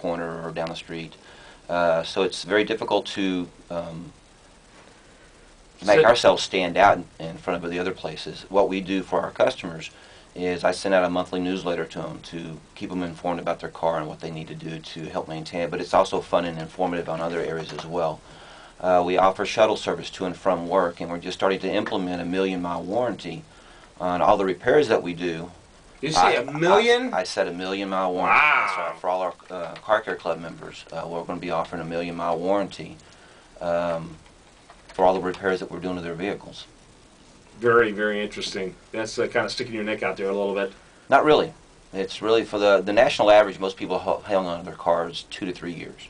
corner or down the street. So it's very difficult to make ourselves stand out in front of the other places. What we do for our customers is I send out a monthly newsletter to them to keep them informed about their car and what they need to do to help maintain it. But it's also fun and informative on other areas as well. We offer shuttle service to and from work, and we're just starting to implement a 1,000,000-mile warranty on all the repairs that we do. You say a million? I said a 1,000,000-mile warranty. Wow. That's right. For all our Car Care Club members, we're going to be offering a 1,000,000-mile warranty for all the repairs that we're doing to their vehicles. Very, very interesting. That's kind of sticking your neck out there a little bit. Not really. It's really for the national average. Most people hang on to their cars 2 to 3 years.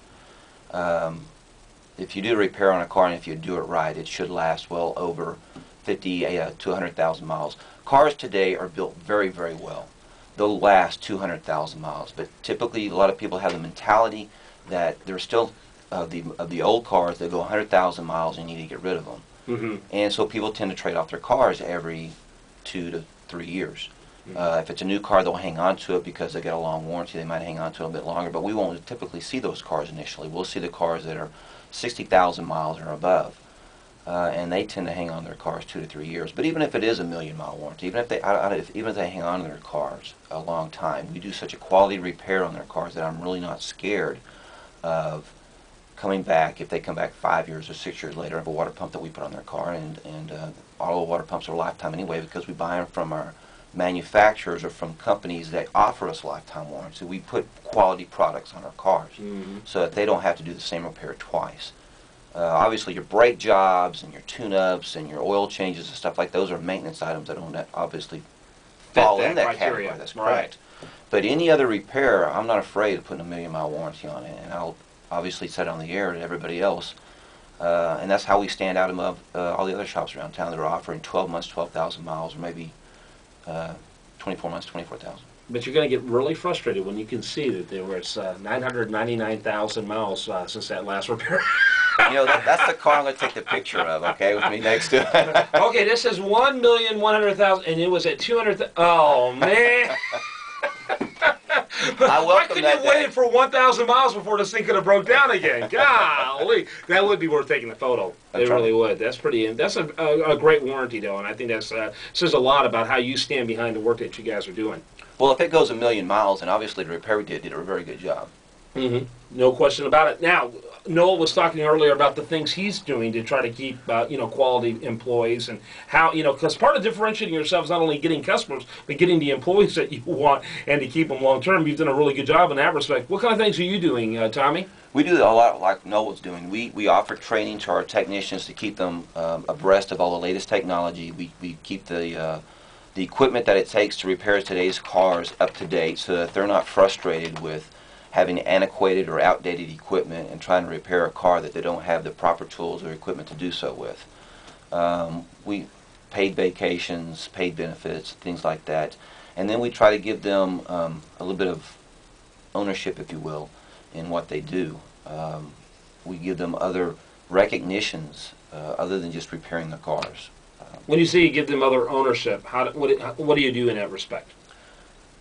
If you do a repair on a car and if you do it right, it should last well over 50 to 100,000 miles. Cars today are built very, very well. They'll last 200,000 miles, but typically a lot of people have the mentality that they're still of the old cars that go 100,000 miles and you need to get rid of them. Mm-hmm. And so people tend to trade off their cars every 2 to 3 years. If it's a new car, they'll hang on to it because they get a long warranty. They might hang on to it a bit longer, but we won't typically see those cars initially. We'll see the cars that are 60,000 miles or above, and they tend to hang on to their cars 2 to 3 years. But even if it is a 1,000,000-mile warranty, even if they hang on to their cars a long time, we do such a quality repair on their cars that I'm really not scared of coming back if they come back 5 years or 6 years later of a water pump that we put on their car. And all the water pumps are lifetime anyway because we buy them from our manufacturers or from companies that offer us lifetime warranty. We put quality products on our cars so that they don't have to do the same repair twice. Obviously your brake jobs and your tune-ups and your oil changes and stuff like those are maintenance items that don't obviously fall in that category. That's correct. But any other repair, I'm not afraid of putting a 1,000,000-mile warranty on it, and I'll obviously set it on the air to everybody else. And that's how we stand out above all the other shops around town that are offering 12 months, 12,000 miles, or maybe 24 months, 24,000. But you're going to get really frustrated when you can see that there was 999,000 miles since that last repair. You know, that's the car I'm going to take the picture of, okay, with me next to it. Okay, this is 1,100,000, and it was at 200,000. Oh, man. Why couldn't you wait for 1,000 miles before this thing could have broke down again? Golly, that would be worth taking a photo. It really would. That's pretty. That's a great warranty, though, and I think that says a lot about how you stand behind the work that you guys are doing. Well, if it goes 1,000,000 miles, and obviously the repair we did a very good job. No question about it. Now, Noel was talking earlier about the things he's doing to try to keep, quality employees and how, because part of differentiating yourself is not only getting customers, but getting the employees that you want and to keep them long term. You've done a really good job in that respect. What kind of things are you doing, Tommy? We do a lot like Noel's doing. We offer training to our technicians to keep them abreast of all the latest technology. We keep the equipment that it takes to repair today's cars up to date so that they're not frustrated with having antiquated or outdated equipment and trying to repair a car that they don't have the proper tools or equipment to do so with. We paid vacations, paid benefits, things like that. And then we try to give them a little bit of ownership, if you will, in what they do. We give them other recognitions other than just repairing the cars. When you say you give them other ownership, what do you do in that respect?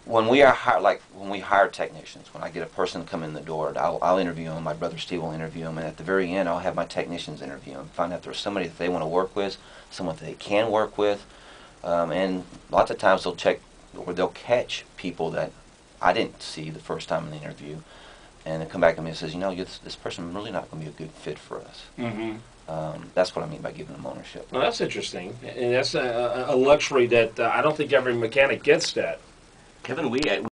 When we hire technicians, when I get a person to come in the door, I'll interview them. My brother Steve will interview them, and at the very end, I'll have my technicians interview them, find out if there's somebody that they want to work with, someone that they can work with, and lots of times they'll catch people that I didn't see the first time in the interview, and they come back to me and says, this person is really not going to be a good fit for us. That's what I mean by giving them ownership. Well, that's interesting, and that's a luxury that I don't think every mechanic gets that. Kevin, we